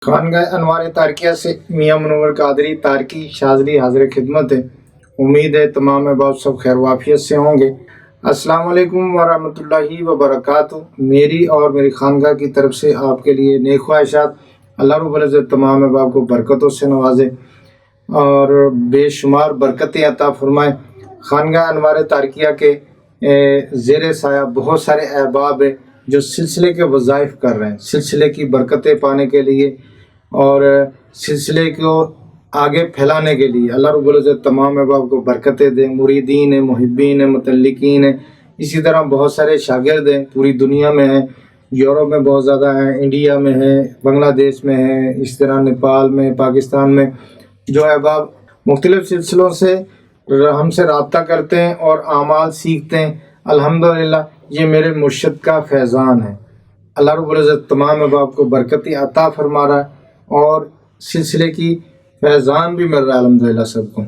خانگاہ انوار تارکیہ سے میاں منور قادری تارکی شاذلی حاضر خدمت ہے۔ امید ہے تمام احباب سب خیر وافیت سے ہوں گے۔ السلام علیکم ورحمۃ اللہ وبرکاتہ۔ میری اور میری خانگاہ کی طرف سے آپ کے لیے نیک خواہشات۔ اللہ رب العزت تمام احباب کو برکتوں سے نوازے اور بے شمار برکتیں عطا فرمائے۔ خانگاہ انوار تارکیہ کے زیر سایہ بہت سارے احباب ہیں جو سلسلے کے وظائف کر رہے ہیں، سلسلے کی برکتیں پانے کے لیے اور سلسلے کو آگے پھیلانے کے لیے۔ اللہ رب العزت تمام احباب کو برکتیں دیں۔ مریدین ہیں، محبین ہیں، متعلقین ہیں، اسی طرح بہت سارے شاگرد ہیں، پوری دنیا میں ہیں، یورپ میں بہت زیادہ ہیں، انڈیا میں ہیں، بنگلہ دیش میں ہیں، اس طرح نیپال میں، پاکستان میں، جو احباب مختلف سلسلوں سے ہم سے رابطہ کرتے ہیں اور اعمال سیکھتے ہیں۔ الحمدللہ یہ میرے مرشد کا فیضان ہے۔ اللہ رب العزت تمام احباب کو برکتی عطا فرما رہا ہے اور سلسلے کی فیضان بھی مل رہا ہے الحمدللہ سب کو۔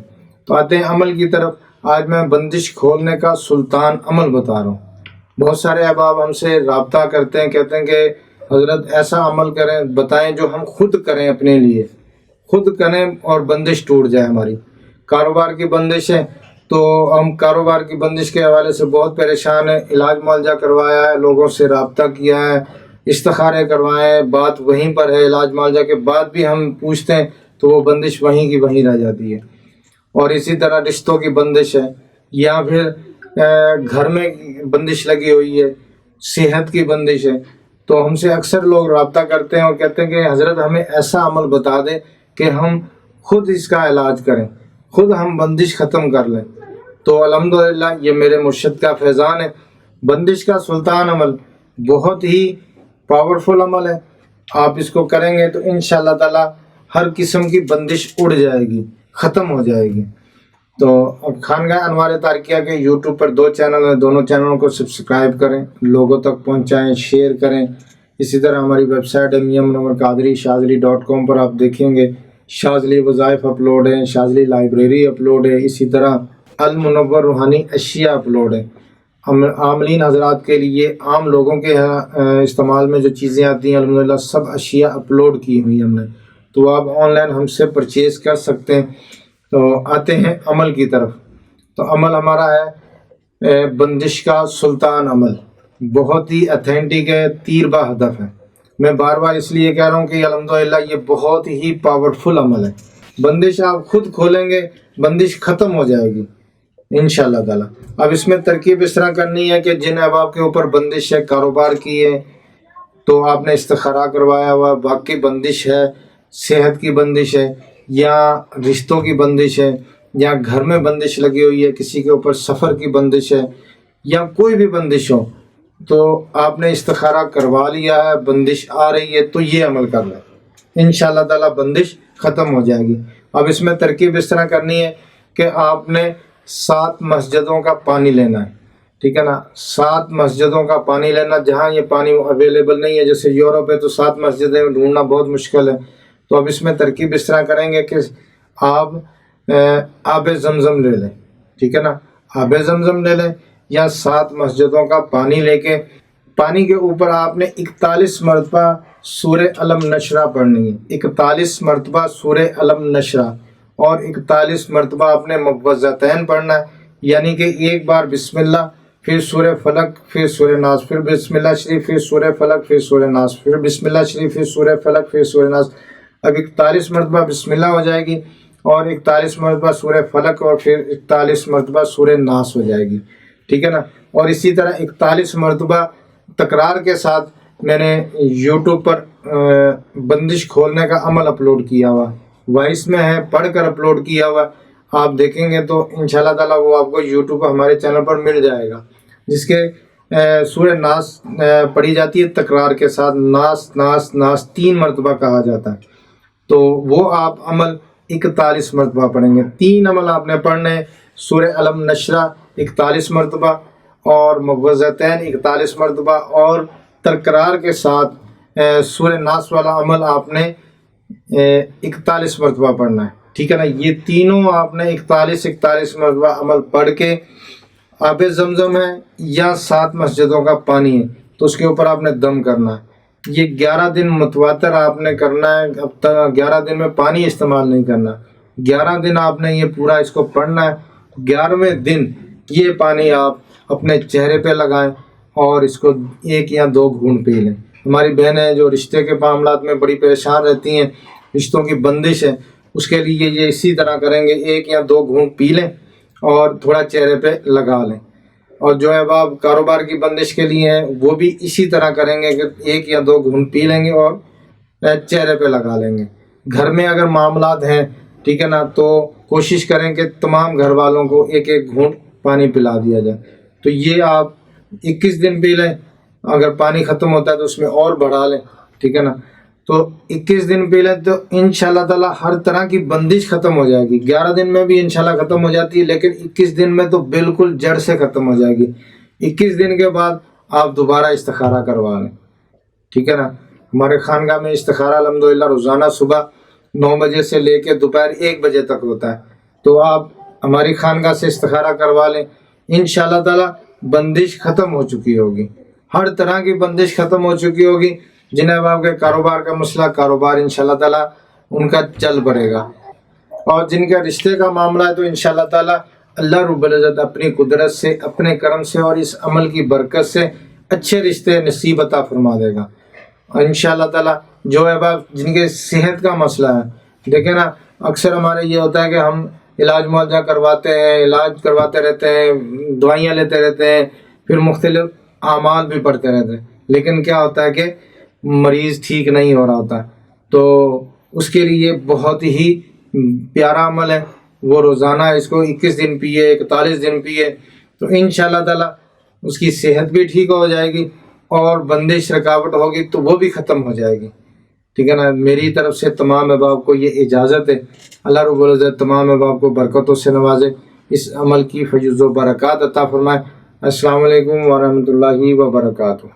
تو آتے ہیں عمل کی طرف۔ آج میں بندش کھولنے کا سلطان عمل بتا رہا ہوں۔ بہت سارے احباب ہم سے رابطہ کرتے ہیں، کہتے ہیں کہ حضرت ایسا عمل کریں، بتائیں جو ہم خود کریں، اپنے لیے خود کریں اور بندش ٹوٹ جائے ہماری۔ کاروبار کی بندش ہے تو ہم کاروبار کی بندش کے حوالے سے بہت پریشان ہیں، علاج معالجہ کروایا ہے، لوگوں سے رابطہ کیا ہے، استخارے کروائے ہیں، بات وہیں پر ہے، علاج معالجہ کے بعد بھی ہم پوچھتے ہیں تو وہ بندش وہیں کی وہیں رہ جاتی ہے۔ اور اسی طرح رشتوں کی بندش ہے، یا پھر گھر میں بندش لگی ہوئی ہے، صحت کی بندش ہے۔ تو ہم سے اکثر لوگ رابطہ کرتے ہیں اور کہتے ہیں کہ حضرت ہمیں ایسا عمل بتا دیں کہ ہم خود اس کا علاج کریں، خود ہم بندش ختم کر لیں۔ تو الحمدللہ یہ میرے مرشد کا فیضان ہے۔ بندش کا سلطان عمل بہت ہی پاورفل عمل ہے۔ آپ اس کو کریں گے تو انشاءاللہ تعالی ہر قسم کی بندش اڑ جائے گی، ختم ہو جائے گی۔ تو اب خانگاہ انوار تارکیہ کے یوٹیوب پر 2 چینل ہیں، دونوں چینلوں کو سبسکرائب کریں، لوگوں تک پہنچائیں، شیئر کریں۔ اسی طرح ہماری ویب سائٹ ہے میاں منور قادری شاذلی.com پر آپ دیکھیں گے شاذلی وظائف اپلوڈ ہیں، شاذلی لائبریری اپلوڈ ہے، اسی طرح المنور روحانی اشیاء اپلوڈ ہیں۔ عاملین حضرات کے لیے، عام لوگوں کے استعمال میں جو چیزیں آتی ہیں الحمدللہ سب اشیاء اپلوڈ کی ہوئی ہم نے، تو آپ آن لائن ہم سے پرچیز کر سکتے ہیں۔ تو آتے ہیں عمل کی طرف۔ تو عمل ہمارا ہے بندش کا سلطان عمل، بہت ہی اتھینٹک ہے، تیر با ہدف ہے۔ میں بار بار اس لیے کہہ رہا ہوں کہ الحمدللہ یہ بہت ہی پاورفل عمل ہے۔ بندش آپ خود کھولیں گے، بندش ختم ہو جائے گی انشاءاللہ تعالی۔ اب اس میں ترکیب اس طرح کرنی ہے کہ جن احباب کے اوپر بندش ہے، کاروبار کی ہے تو آپ نے استخارہ کروایا ہوا، باقی بندش ہے، صحت کی بندش ہے، یا رشتوں کی بندش ہے، یا گھر میں بندش لگی ہوئی ہے، کسی کے اوپر سفر کی بندش ہے، یا کوئی بھی بندش ہو، تو آپ نے استخارہ کروا لیا ہے، بندش آ رہی ہے تو یہ عمل کر لیں، انشاءاللہ تعالی بندش ختم ہو جائے گی۔ اب اس میں ترکیب اس طرح کرنی ہے کہ آپ نے 7 مسجدوں کا پانی لینا ہے، ٹھیک ہے نا؟ 7 مسجدوں کا پانی لینا، جہاں یہ پانی اویلیبل نہیں ہے، جیسے یورپ ہے تو 7 مسجدیں ڈھونڈنا بہت مشکل ہے۔ تو اب اس میں ترکیب اس طرح کریں گے کہ آپ آب زمزم لے لیں، ٹھیک ہے نا؟ آب زمزم لے لیں یا 7 مسجدوں کا پانی لے کے پانی کے اوپر آپ نے 41 مرتبہ سورہ علم نشرہ پڑھنی ہے، 41 مرتبہ سورہ علم نشرہ، اور 41 مرتبہ آپ نے معوذتین پڑھنا ہے، یعنی کہ ایک بار بسم اللہ، پھر سورہ فلق، پھر سورہ ناس، پھر بسم اللہ شریف، پھر سورہ فلق، پھر سورہ ناس، پھر بسم اللہ شریف، پھر سورہ فلق، پھر سورہ ناس۔ اب 41 مرتبہ بسم اللہ ہو جائے گی، اور 41 مرتبہ سورہ فلق، اور پھر 41 مرتبہ سورہ ناس ہو جائے گی، ٹھیک ہے نا؟ اور اسی طرح 41 مرتبہ تکرار کے ساتھ میں نے یوٹیوب پر بندش کھولنے کا عمل اپلوڈ کیا ہوا، وائس میں ہے، پڑھ کر اپلوڈ کیا ہوا، آپ دیکھیں گے تو انشاءاللہ تعالیٰ وہ آپ کو یوٹیوب پر ہمارے چینل پر مل جائے گا، جس کے سورہ ناس پڑھی جاتی ہے تکرار کے ساتھ، ناس ناس ناس 3 مرتبہ کہا جاتا ہے، تو وہ آپ عمل 41 مرتبہ پڑھیں گے۔ 3 عمل آپ نے پڑھنے، سورہ علم نشرہ 41 مرتبہ اور معوذتین 41 مرتبہ، اور تکرار کے ساتھ سورہ ناس والا عمل آپ نے 41 مرتبہ پڑھنا ہے، ٹھیک ہے نا؟ یہ تینوں آپ نے 41 مرتبہ عمل پڑھ کے، آب زمزم ہے یا 7 مسجدوں کا پانی ہے تو اس کے اوپر آپ نے دم کرنا ہے، یہ 11 دن متواتر آپ نے کرنا ہے. اب تک 11 دن میں پانی استعمال نہیں کرنا. 11 دن آپ نے یہ پورا اس کو پڑھنا ہے. 11ویں دن یہ پانی آپ اپنے چہرے پہ لگائیں اور اس کو 1 یا 2 گھونٹ پی لیں. ہماری بہنیں جو رشتے کے معاملات میں بڑی پریشان رہتی ہیں، رشتوں کی بندش ہے، اس کے لیے یہ اسی طرح کریں گے. 1 یا 2 گھونٹ پی لیں اور تھوڑا چہرے پہ لگا لیں. اور جو احباب کاروبار کی بندش کے لیے ہیں وہ بھی اسی طرح کریں گے کہ 1 یا 2 گھونٹ پی لیں گے اور چہرے پہ لگا لیں گے. گھر میں اگر معاملات ہیں، ٹھیک ہے نا، تو کوشش کریں کہ تمام گھر والوں کو 1 گھونٹ پانی پلا دیا جائے. تو یہ آپ 21 دن پی لیں. اگر پانی ختم ہوتا ہے تو اس میں اور بڑھا لیں، ٹھیک ہے نا. تو 21 دن پی لیں تو انشاءاللہ تعالی ہر طرح کی بندش ختم ہو جائے گی. 11 دن میں بھی انشاءاللہ ختم ہو جاتی ہے، لیکن 21 دن میں تو بالکل جڑ سے ختم ہو جائے گی. 21 دن کے بعد آپ دوبارہ استخارہ کروا لیں، ٹھیک ہے نا. ہمارے خانقاہ میں استخارہ الحمدللہ روزانہ صبح 9 بجے سے لے کے دوپہر 1 بجے تک ہوتا ہے. تو آپ ہماری خانقاہ سے استخارہ کروا لیں. انشاءاللہ تعالی بندش ختم ہو چکی ہوگی، ہر طرح کی بندش ختم ہو چکی ہوگی. جنہیں آپ کے کاروبار کا مسئلہ، کاروبار انشاءاللہ تعالی ان کا چل پڑے گا. اور جن کا رشتے کا معاملہ ہے تو انشاءاللہ تعالی اللہ رب العزت اپنی قدرت سے، اپنے کرم سے اور اس عمل کی برکت سے اچھے رشتے نصیب عطا فرما دے گا. اور انشاءاللہ تعالی جو احباب جن کے صحت کا مسئلہ ہے، دیکھیں نا، اکثر ہمارے یہ ہوتا ہے کہ ہم علاج معالجہ کرواتے ہیں، علاج کرواتے رہتے ہیں، دوائیاں لیتے رہتے ہیں، پھر مختلف اعمال بھی پڑھتے رہتے ہیں، لیکن کیا ہوتا ہے کہ مریض ٹھیک نہیں ہو رہا ہوتا. تو اس کے لیے بہت ہی پیارا عمل ہے، وہ روزانہ اس کو 21 دن پیے، 41 دن پیے، تو انشاءاللہ تعالی اس کی صحت بھی ٹھیک ہو جائے گی اور بندش رکاوٹ ہوگی تو وہ بھی ختم ہو جائے گی، ٹھیک ہے نا. میری طرف سے تمام احباب کو یہ اجازت ہے. اللہ رب العزت تمام احباب کو برکتوں سے نوازے، اس عمل کی فیض و برکات عطا فرمائے. السلام علیکم ورحمۃ اللہ وبرکاتہ.